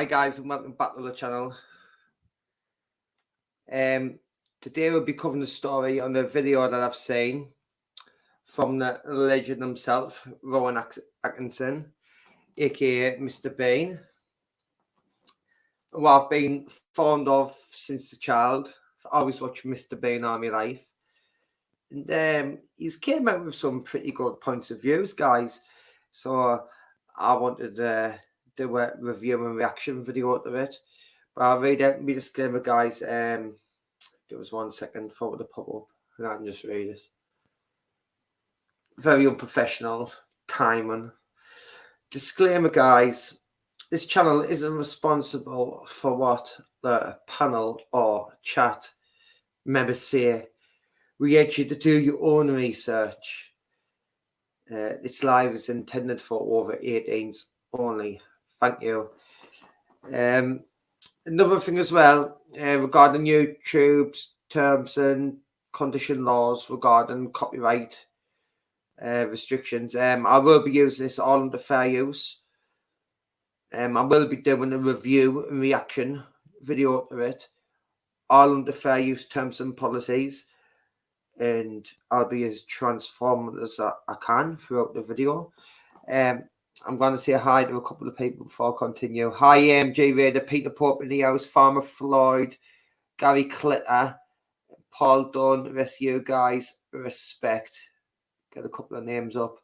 Hi guys, and welcome back to the channel. Today we'll be covering the story on the video that I've seen from the legend himself, Rowan Atkinson, aka Mr. Bean, who I've been fond of since a child. I always watch Mr. Bean all my life. And he's came out with some pretty good points of views, guys. So I wanted to do a review and reaction video to it. But I'll read out my disclaimer, guys. Give us 1 second for it to pop up, and I can just read it. Very unprofessional timing. Disclaimer, guys. This channel isn't responsible for what the panel or chat members say. We urge you to do your own research. This live is intended for over 18s only. Thank you. Another thing as well, regarding YouTube's terms and condition laws regarding copyright restrictions, I will be using this all under fair use. I will be doing a review and reaction video to it, all under fair use terms and policies, and I'll be as transformed as I can throughout the video. I'm going to say hi to a couple of people before I continue. Hi, MJ Raider, Peter Pope in the house, Farmer Floyd, Gary Clitter, Paul Dunn, the rest of you guys, respect. Get a couple of names up.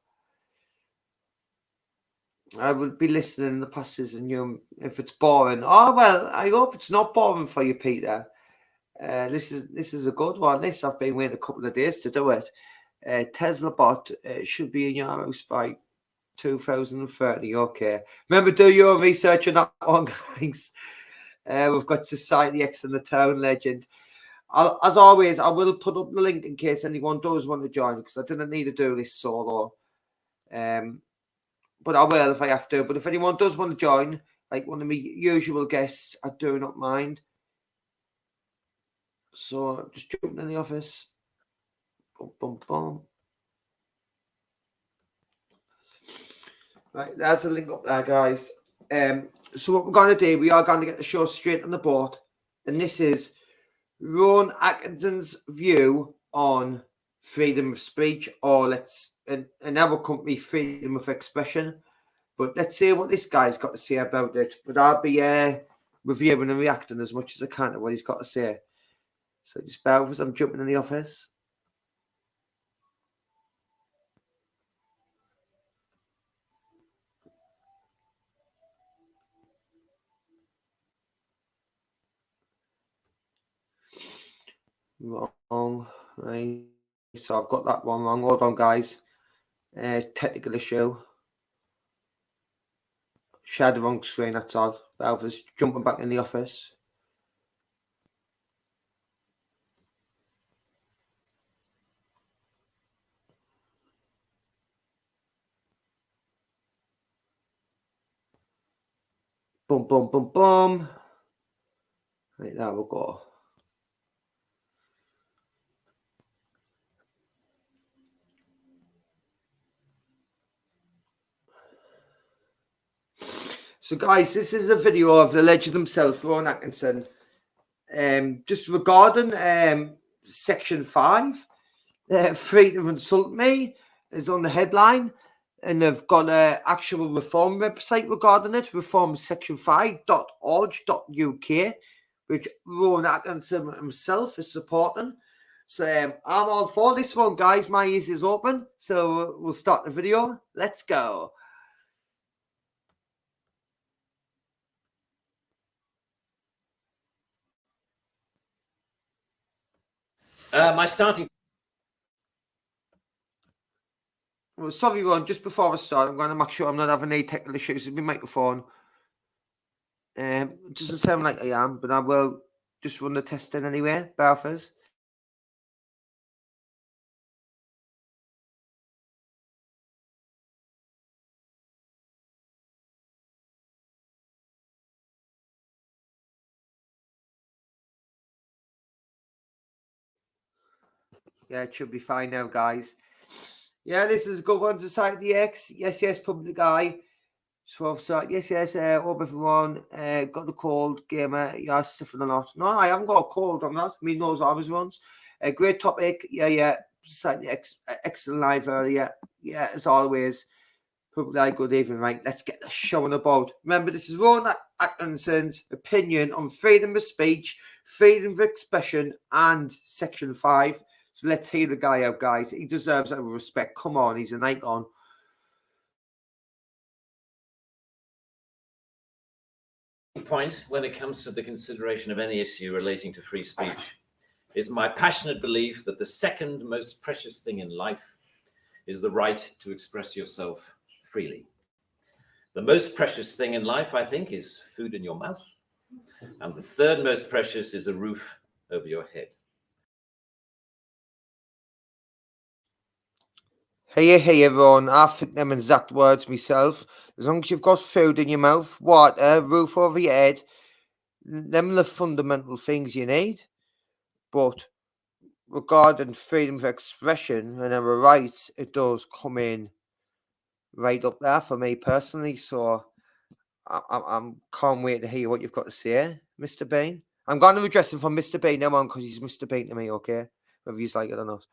I will be listening in the past season. You, if it's boring, oh well, I hope it's not boring for you, Peter. This is a good one. This I've been waiting a couple of days to do it. Tesla bot should be in your house by 2030. Okay, remember, do your research on that one, guys. We've got Society X and the Town Legend. As always, I will put up the link in case anyone does want to join, because I didn't need to do this solo. But I will if I have to. But if anyone does want to join, like one of my usual guests, I do not mind. So just jumping in the office. Boom, boom, boom. Right, there's a link up there, guys. So what we're going to do, we are going to get the show straight on the board. And this is Rowan Atkinson's view on freedom of speech, or let's, in our company, freedom of expression. But let's see what this guy's got to say about it. But I'll be reviewing and reacting as much as I can to what he's got to say. So just bear with us, I'm jumping in the office. Wrong, right? So I've got that one wrong. Hold on, guys. Technical issue. Shared the wrong screen, that's all. Bear with us, jumping back in the office. Boom, boom, boom, boom. Right, there we go. So, guys, this is a video of the legend himself, Rowan Atkinson. Just regarding Section 5, freedom of insult me is on the headline. And they've got an actual reform website regarding it, reformsection5.org.uk, which Rowan Atkinson himself is supporting. So I'm all for this one, guys. My ears is open. So we'll start the video. Let's go. My starting. Well, sorry, Ron, just before I start, I'm going to make sure I'm not having any technical issues with my microphone. It doesn't sound like I am, but I will just run the testing anyway. Balfours. Yeah, it should be fine now, guys. Yeah, this is a good one. Society X. Yes, public eye. So yes, hope everyone got the cold, gamer. You're stiffing a lot. No, I haven't got a cold. I'm not. Me nose always runs. A great topic. Yeah. Excellent live earlier. Yeah, as always. Good evening, right? Let's get the show on about. Remember, this is Rowan Atkinson's opinion on freedom of speech, freedom of expression, and Section 5. So let's hear the guy out, guys. He deserves our respect. Come on, he's an icon. Point when it comes to the consideration of any issue relating to free speech is my passionate belief that the second most precious thing in life is the right to express yourself freely. The most precious thing in life, I think, is food in your mouth. And the third most precious is a roof over your head. Hey, everyone. I think them exact words myself. As long as you've got food in your mouth, water, roof over your head, them are the fundamental things you need. But regarding freedom of expression and our rights, it does come in right up there for me personally. So I can't wait to hear what you've got to say, Mr. Bean. I'm going to address him from Mr. Bean now on because he's Mr. Bean to me, okay? Whether you like it or not.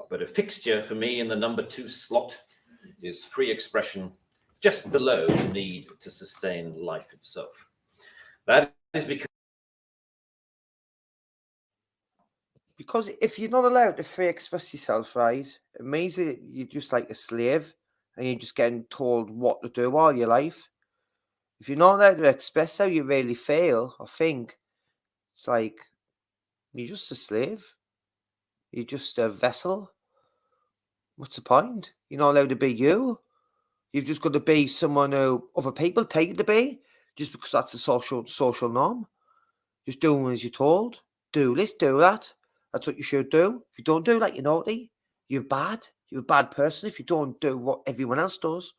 But a fixture for me in the number 2 slot is free expression, just below the need to sustain life itself. That is because if you're not allowed to free express yourself, right, it means that you're just like a slave and you're just getting told what to do all your life. If you're not allowed to express how you really feel or think, it's like you're just a slave. You're just a vessel. What's the point? You're not allowed to be you. You've just got to be someone who other people take you to be, just because that's a social norm. Just doing as you're told. Do this, do that. That's what you should do. If you don't do that, you're naughty. You're bad. You're a bad person if you don't do what everyone else does.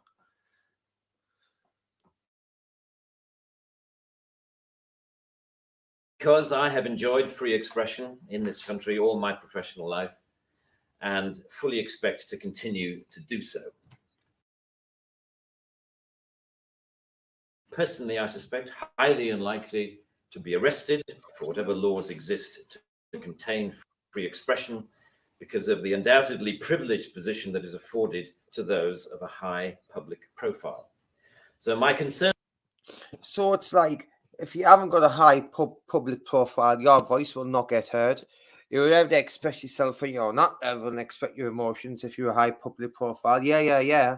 because I have enjoyed free expression in this country all my professional life and fully expect to continue to do so. Personally, I suspect highly unlikely to be arrested for whatever laws exist to contain free expression because of the undoubtedly privileged position that is afforded to those of a high public profile. So my concern... So it's like, if you haven't got a high public profile, your voice will not get heard. You're allowed to express yourself when you're not able to express your emotions if you're a high public profile. Yeah.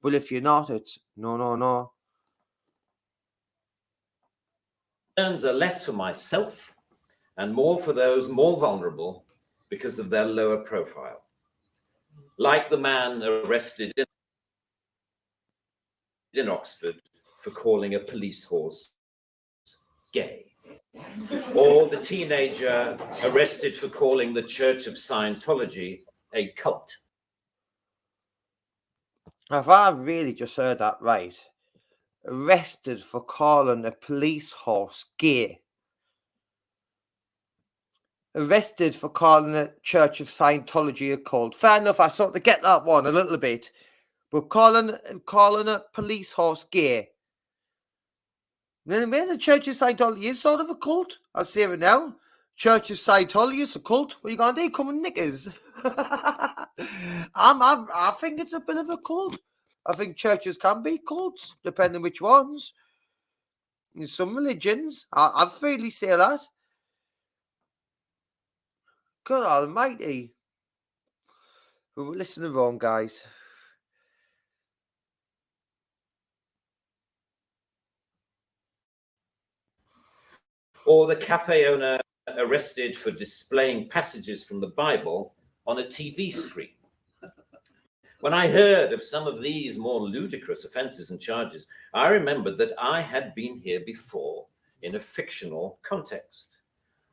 But if you're not, it's no. Concerns are less for myself and more for those more vulnerable because of their lower profile. Like the man arrested in Oxford for calling a police horse gay, or the teenager arrested for calling the Church of Scientology a cult. Have I really just heard that right? Arrested for calling a police horse gay. Arrested for calling a Church of Scientology a cult. Fair enough, I sort of get that one a little bit. But calling a police horse gay. The Church of Scientology is sort of a cult. I'll say it now. Church of Scientology is a cult. What are you going to do? Come and knickers. I think it's a bit of a cult. I think churches can be cults, depending which ones. In some religions, I'd freely say that. God almighty. Listen to Rowan, guys. Or the cafe owner arrested for displaying passages from the Bible on a TV screen. When I heard of some of these more ludicrous offences and charges, I remembered that I had been here before in a fictional context.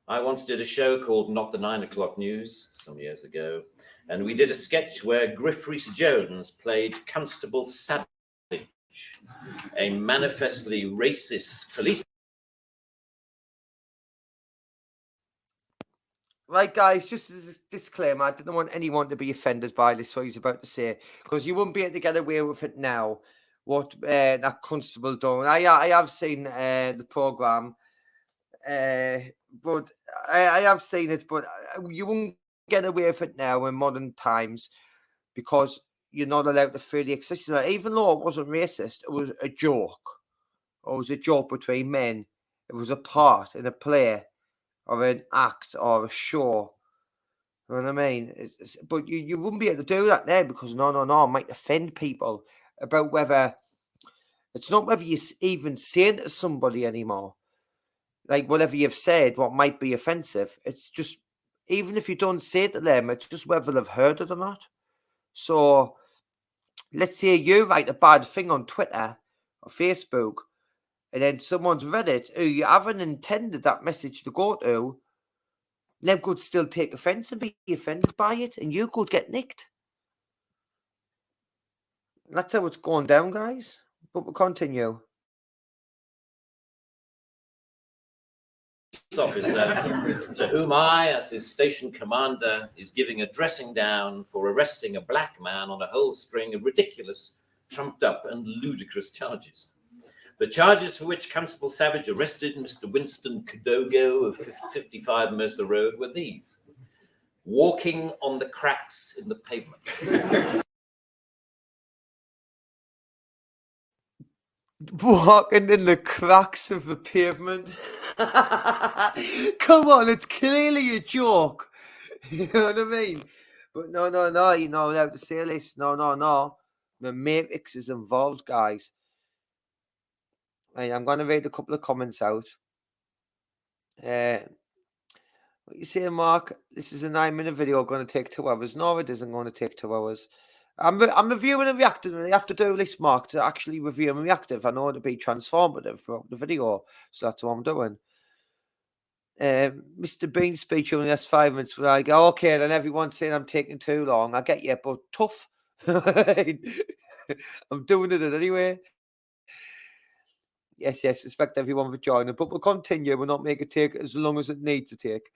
I once did a show called Not the 9 O'Clock News some years ago, and we did a sketch where Griff Rhys-Jones played Constable Savage, a manifestly racist police. Right, guys, just as a disclaimer, I didn't want anyone to be offended by this, what he's about to say, because you wouldn't be able to get away with it now, what that constable done. I have seen the programme, but I have seen it, but you won't get away with it now in modern times because you're not allowed to freely exist. Even though it wasn't racist, it was a joke. It was a joke between men. It was a part in a play or an act or a show. You know what I mean? But you wouldn't be able to do that now because no, it might offend people about whether it's not whether you even saying to somebody anymore. Like whatever you've said, what might be offensive. It's just even if you don't say it to them, it's just whether they've heard it or not. So let's say you write a bad thing on Twitter or Facebook, and then someone's read it who you haven't intended that message to go to. Them could still take offence and be offended by it, and you could get nicked. That's how it's going down, guys. But we'll continue. Officer to whom I, as his station commander, is giving a dressing down for arresting a black man on a whole string of ridiculous, trumped up and ludicrous charges. The charges for which Constable Savage arrested Mr. Winston Kadogo of 55 Mercer Road were these: walking on the cracks in the pavement. Walking in the cracks of the pavement. Come on, it's clearly a joke. You know what I mean? But no, you're not allowed to say this. No. The Matrix is involved, guys. Right, I'm going to read a couple of comments out. What you saying, Mark? This is a 9-minute video going to take 2 hours. No, it isn't going to take 2 hours. I'm reviewing and reacting, and I have to do this, Mark, to actually review and react. I know to be transformative throughout the video, so that's what I'm doing. Mr. Bean's speech only lasts 5 minutes. When I go, okay, then everyone's saying I'm taking too long. I get you, but tough. I'm doing it anyway. Yes, respect everyone for joining, but we'll continue. We'll not make it take as long as it needs to take.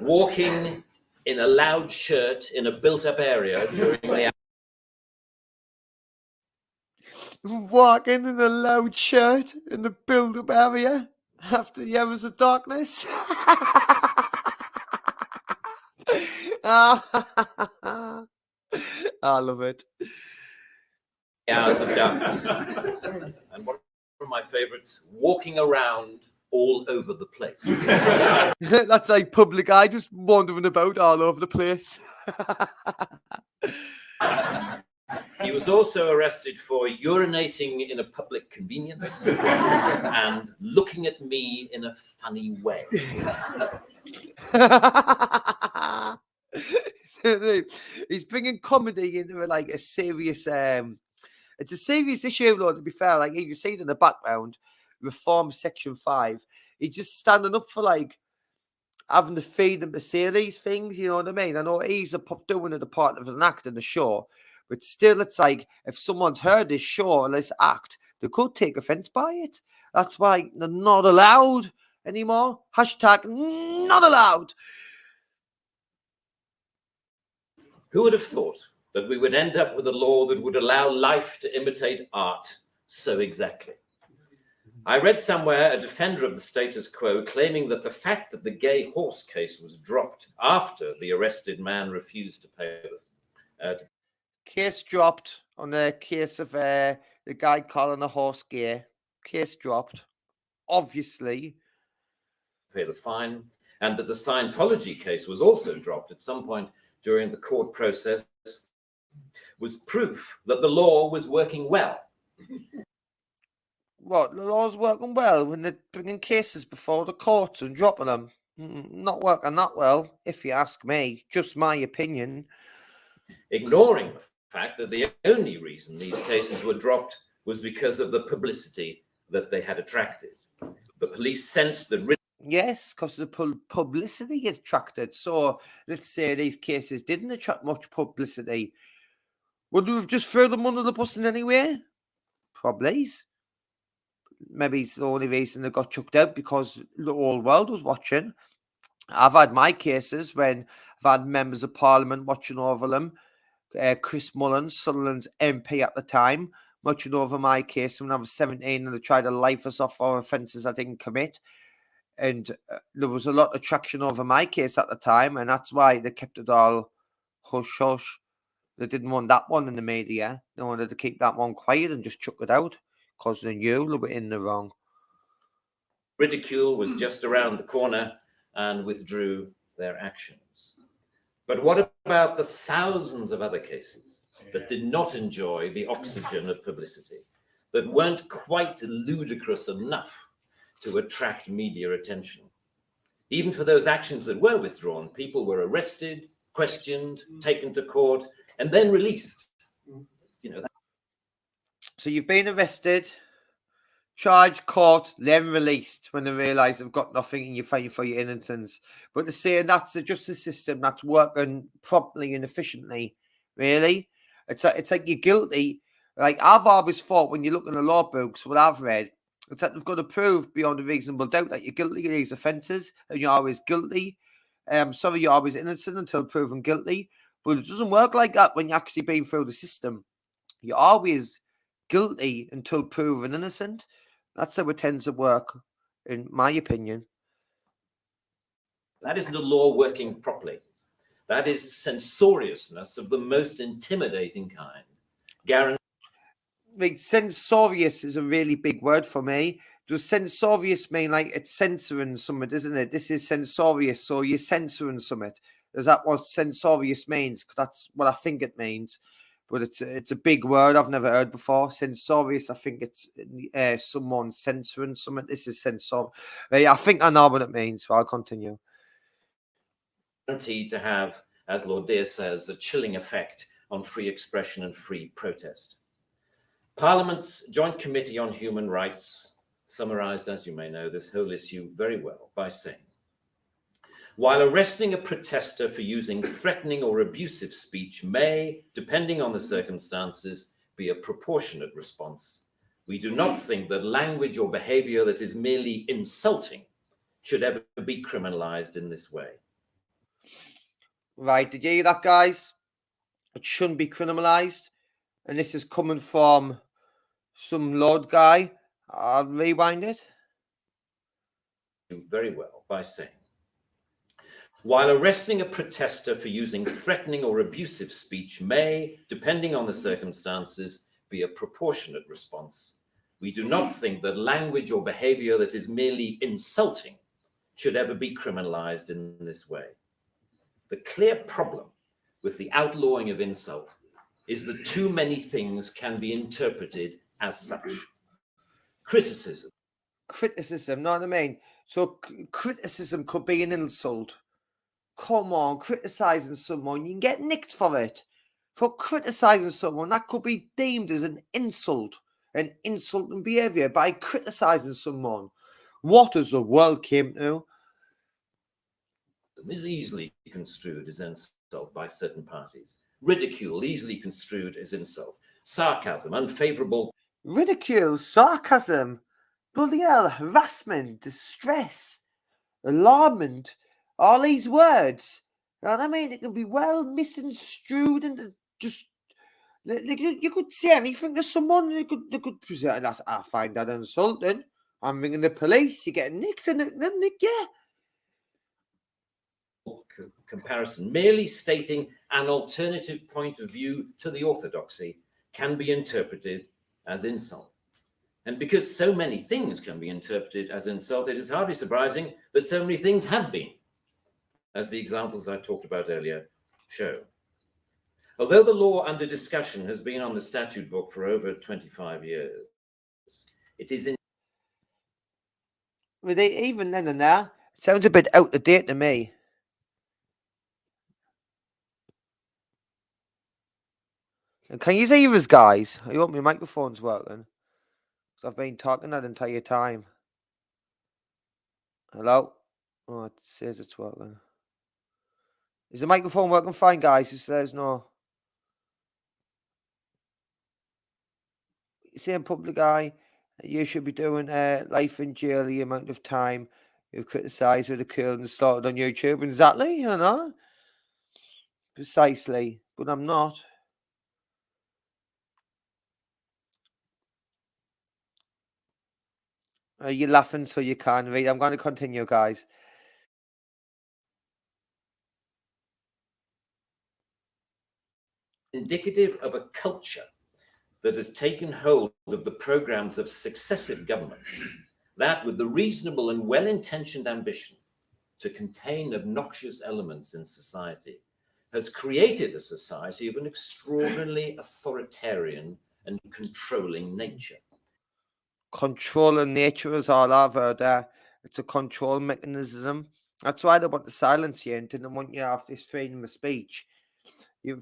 Walking in a loud shirt in a built-up area during the... Walking in a loud shirt in the build-up area after the hours of darkness. I love it. Hours of darkness. And one of my favorites, walking around all over the place. That's like public eye, just wandering about all over the place. He was also arrested for urinating in a public convenience and looking at me in a funny way. He's bringing comedy into like a serious it's a serious issue, Lord, to be fair. Like you see it in the background, Reform Section 5. He's just standing up for like having to feed them to say these things, you know what I mean? I know he's doing it a part of an act in the show, but still it's like if someone's heard this show or this act, they could take offense by it. That's why they're not allowed anymore. Hashtag not allowed. Who would have thought that we would end up with a law that would allow life to imitate art so exactly? I read somewhere a defender of the status quo claiming that the fact that the gay horse case was dropped after the arrested man refused to pay case dropped on the case of the guy calling a horse gay. Case dropped, obviously. Pay the fine, and that the Scientology case was also dropped at some point during the court process was proof that the law was working well. What, the law's working well when they're bringing cases before the courts and dropping them? Not working that well, if you ask me. Just my opinion. Ignoring the fact that the only reason these cases were dropped was because of the publicity that they had attracted. The police sensed that... Yes, because the publicity is attracted. So let's say these cases didn't attract much publicity. Would we have just thrown them under the bus in any way? Probably. maybe it's the only reason they got chucked out because the whole world was watching. I've had my cases when I've had members of Parliament watching over them. Chris Mullins, Sutherland's MP at the time, watching over my case when I was 17 and they tried to life us off for offences I didn't commit. And there was a lot of traction over my case at the time, and that's why they kept it all hush-hush. They didn't want that one in the media. They wanted to keep that one quiet and just chuck it out because they knew they were in the wrong. Ridicule was just around the corner and withdrew their actions. But what about the thousands of other cases that did not enjoy the oxygen of publicity, that weren't quite ludicrous enough to attract media attention? Even for those actions that were withdrawn, people were arrested, questioned, taken to court, and then released. So you've been arrested, charged, caught, then released when they realise they've got nothing and you fight for your innocence. But they're saying that's the justice system that's working properly and efficiently. Really? It's like you're guilty. Like I've always thought when you look in the law books, what I've read, it's that they've got to prove beyond a reasonable doubt that you're guilty of these offences and you're always guilty. Sorry, you're always innocent until proven guilty. But it doesn't work like that when you're actually being through the system. You're always guilty until proven innocent. That's how it tends to work, in my opinion. That isn't a law working properly. That is censoriousness of the most intimidating kind. Censorious is a really big word for me. Does censorious mean like it's censoring something, isn't it? This is censorious, so you're censoring something. Is that what censorious means? Because that's what I think it means. But it's a big word I've never heard before. Censorious, I think it's someone censoring something. This is censor. I think I know what it means, but I'll continue. Guaranteed to have, as Lord Deer says, a chilling effect on free expression and free protest. Parliament's Joint Committee on Human Rights summarised, as you may know, this whole issue very well by saying, while arresting a protester for using threatening or abusive speech may, depending on the circumstances, be a proportionate response, we do not think that language or behaviour that is merely insulting should ever be criminalised in this way. Right, did you hear that, guys? It shouldn't be criminalised. And this is coming from some Lord guy. I'll rewind it. Very well by saying, while arresting a protester for using threatening or abusive speech may, depending on the circumstances, be a proportionate response, we do not think that language or behaviour that is merely insulting should ever be criminalised in this way. The clear problem with the outlawing of insult is that too many things can be interpreted as such. Criticism, know what I mean? So criticism could be an insult. Come on, criticising someone, you can get nicked for it. For criticising someone, that could be deemed as an insulting behaviour by criticising someone. What has the world came to? is easily construed as insult by certain parties. Ridicule, easily construed as insult. Sarcasm, unfavourable. Ridicule, sarcasm, bloody hell, harassment, distress, alarmment, all these words. You know what I mean? It can be well misconstrued and just. You could say anything to someone. They could present that. I find that insulting. I'm ringing the police. You're getting nicked, and yeah. Comparison, merely stating an alternative point of view to the orthodoxy can be interpreted as insult. And because so many things can be interpreted as insult, it is hardly surprising that so many things have been, as the examples I talked about earlier show. Although the law under discussion has been on the statute book for over 25 years, it is in. Even then and now, it sounds a bit out of date to me. Can you hear us, guys? I hope my microphone's working. Because I've been talking that entire time. Hello? Oh, it says it's working. Is the microphone working fine, guys? Just let us know. You see, public eye. You should be doing life in jail the amount of time you criticise with the curl and started on YouTube. Exactly, you know? Precisely. But I'm not. You're laughing so you can read. I'm going to continue, guys. Indicative of a culture that has taken hold of the programs of successive governments, that with the reasonable and well-intentioned ambition to contain obnoxious elements in society, has created a society of an extraordinarily authoritarian and controlling nature. Controlling nature is all I've heard there. It's a control mechanism. That's why they want to silence you and didn't want you to have this freedom of speech.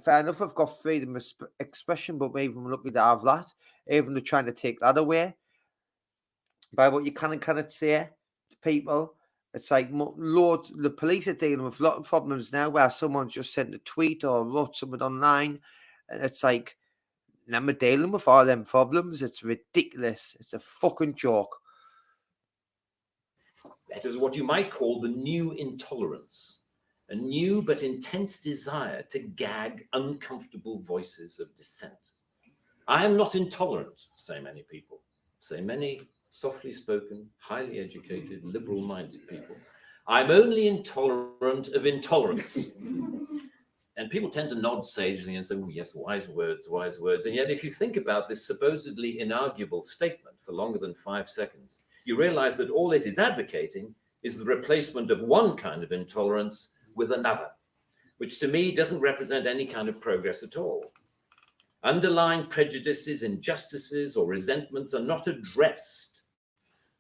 Fair enough, I've got freedom of expression, but we're even lucky to have that. Even they're trying to take that away by what you can and cannot say to people. It's like loads. The police are dealing with a lot of problems now where someone's just sent a tweet or wrote something online, and it's like, them are dealing with all them problems. It's ridiculous. It's a fucking joke. That is what you might call the new intolerance, a new but intense desire to gag uncomfortable voices of dissent. I am not intolerant, say many people, say many softly spoken, highly educated, liberal-minded people. I'm only intolerant of intolerance. And people tend to nod sagely and say, oh, yes, wise words, wise words. And yet, if you think about this supposedly inarguable statement for longer than 5 seconds, you realize that all it is advocating is the replacement of one kind of intolerance with another, which to me doesn't represent any kind of progress at all. Underlying prejudices, injustices, or resentments are not addressed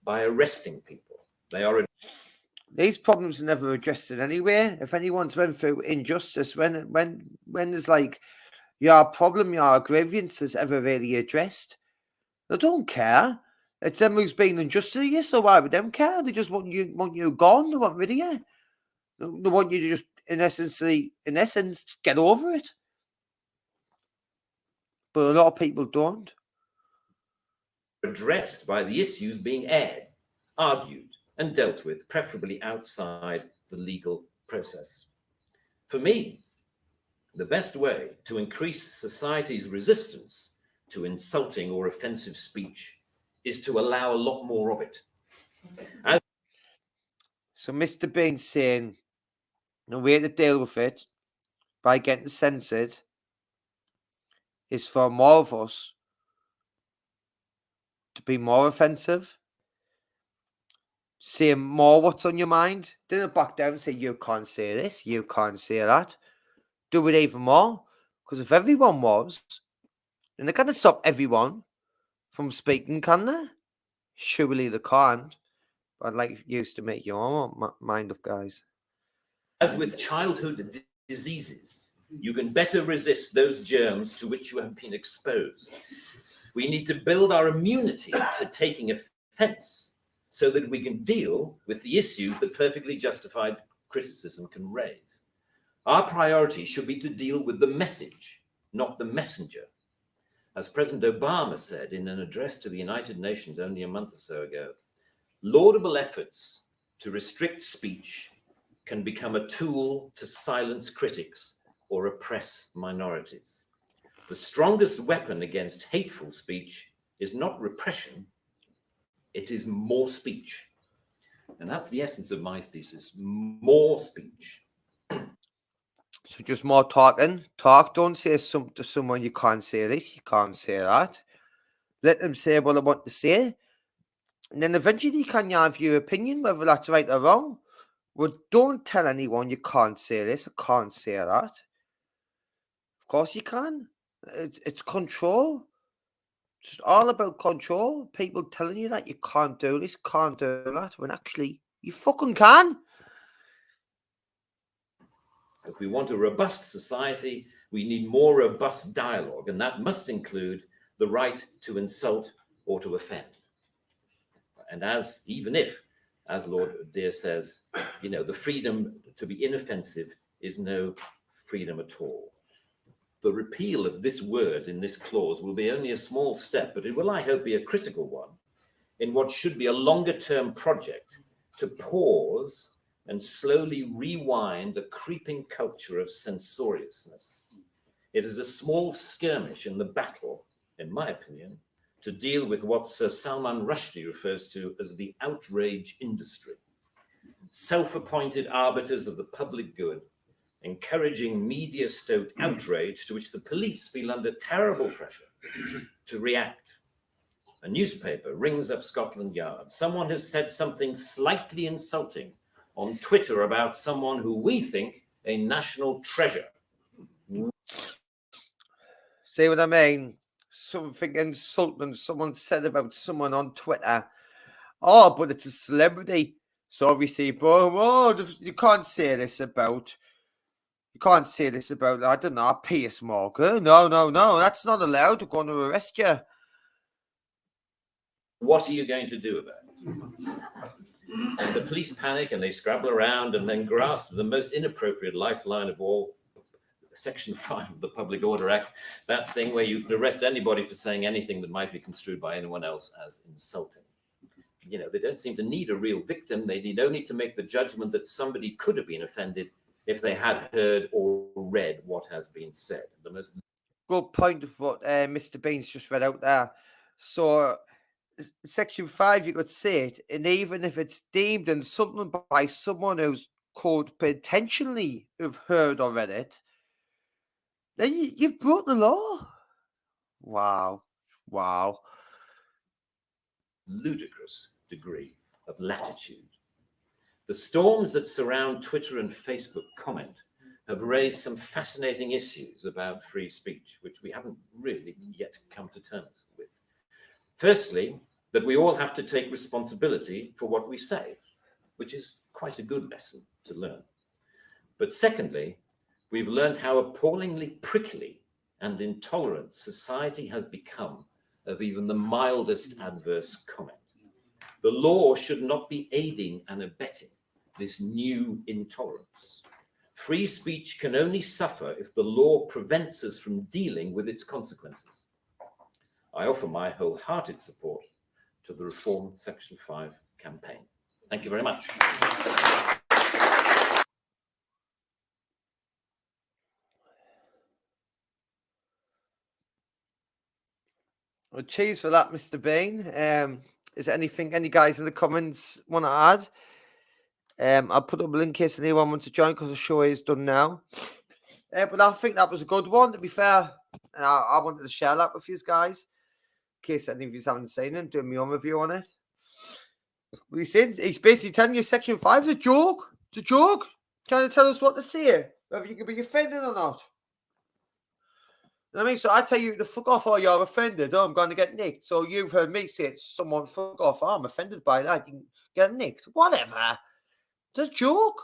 by arresting people. They are. These problems are never addressed in anywhere. If anyone's went through injustice, when there's like your problem, your grievance is ever really addressed, they don't care. It's them who's been unjust to you, so why would them care? They just want you gone. They want rid of you. They want you to just, in essence, get over it. But a lot of people don't. Addressed by the issues being aired, argued, and dealt with, preferably outside the legal process. For me, the best way to increase society's resistance to insulting or offensive speech is to allow a lot more of it. So Mr. Bean's saying the way to deal with it by getting censored is for more of us to be more offensive, say more what's on your mind. Don't back down and say, you can't say this, you can't say that. Do it even more. Because if everyone was, then they're going to stop everyone from speaking, can they? Surely they can't. But I'd like you to make your mind up, guys. As with childhood diseases, you can better resist those germs to which you have been exposed. We need to build our immunity to taking offense so that we can deal with the issues that perfectly justified criticism can raise. Our priority should be to deal with the message, not the messenger. As President Obama said in an address to the United Nations only a month or so ago, laudable efforts to restrict speech can become a tool to silence critics or oppress minorities. The strongest weapon against hateful speech is not repression, it is more speech. And that's the essence of my thesis, more speech. So just more talking. Talk, don't say to someone, you can't say this, you can't say that. Let them say what they want to say. And then eventually you can have your opinion, whether that's right or wrong. But don't tell anyone you can't say this, I can't say that. Of course you can. It's control. It's all about control. People telling you that you can't do this, can't do that, when actually you fucking can. If we want a robust society, we need more robust dialogue, and that must include the right to insult or to offend. And even if, as Lord Dear says, the freedom to be inoffensive is no freedom at all. The repeal of this word in this clause will be only a small step, but it will, I hope, be a critical one in what should be a longer-term project to pause and slowly rewind a creeping culture of censoriousness. It is a small skirmish in the battle, in my opinion, to deal with what Sir Salman Rushdie refers to as the outrage industry. Self-appointed arbiters of the public good, encouraging media-stoked outrage to which the police feel under terrible pressure to react. A newspaper rings up Scotland Yard. Someone has said something slightly insulting on Twitter about someone who we think a national treasure. See what I mean? Something insulting someone said about someone on Twitter. Oh, but it's a celebrity. So obviously, you can't say this about. You can't say this about, I don't know, Piers Morgan. No, that's not allowed. They're going to arrest you. What are you going to do about it? And the police panic and they scrabble around and then grasp the most inappropriate lifeline of all, Section 5 of the Public Order Act, that thing where you can arrest anybody for saying anything that might be construed by anyone else as insulting. You know, they don't seem to need a real victim. They need only to make the judgment that somebody could have been offended if they had heard or read what has been said. The most good point of what Mr. Bean's just read out there. So, Section 5, you could say it, and even if it's deemed insulting by someone who's could potentially have heard or read it, then you've broken the law. Wow. Ludicrous degree of latitude. The storms that surround Twitter and Facebook comment have raised some fascinating issues about free speech, which we haven't really yet come to terms with. Firstly, that we all have to take responsibility for what we say, which is quite a good lesson to learn. But secondly, we've learned how appallingly prickly and intolerant society has become of even the mildest adverse comment. The law should not be aiding and abetting this new intolerance. Free speech can only suffer if the law prevents us from dealing with its consequences. I offer my wholehearted support to the Reform Section 5 campaign. Thank you very much. Well, cheers for that, Mr. Bean. Is there anything any guys in the comments want to add? I'll put up a link in case anyone wants to join because the show is done now. But I think that was a good one, to be fair. And I wanted to share that with you guys in case any of you haven't seen it, doing my own review on it. What he's basically telling you Section 5 is a joke. It's a joke. Trying to tell us what to say, whether you can be offended or not. You know what I mean? So I tell you to fuck off or you're offended. Oh, I'm going to get nicked. So you've heard me say it, someone fuck off. Oh, I'm offended by that. You can get nicked. Whatever. It's a joke.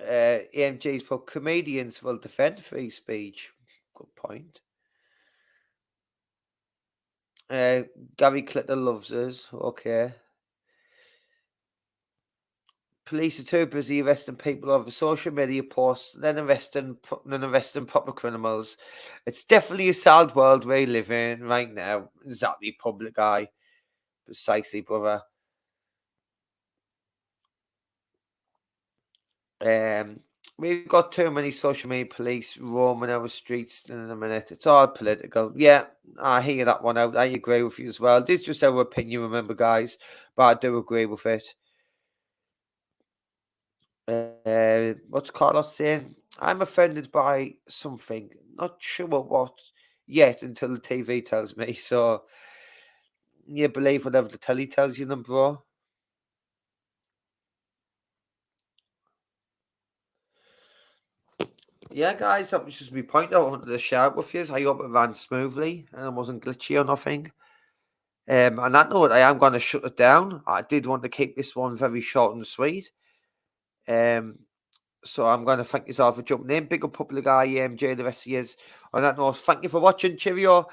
AMG's put comedians will defend free speech. Good point. Gary Clitter loves us. Okay. Police are too busy arresting people over social media posts, then arresting proper criminals. It's definitely a sad world we live in right now. Exactly, public eye. Precisely, brother. We've got too many social media police roaming our streets in a minute. It's all political. Yeah, I hear that one out. I agree with you as well. This is just our opinion, remember, guys. But I do agree with it. What's Carlos saying? I'm offended by something. Not sure what yet until the TV tells me. So, you believe whatever the telly tells you then, bro. Yeah, guys, that was just my point I wanted to share with you. I hope it ran smoothly and it wasn't glitchy or nothing. On that note, I am going to shut it down. I did want to keep this one very short and sweet. So I'm going to thank you all for jumping in. Big up public eye, AMJ, the rest of you. On that note, thank you for watching. Cheerio.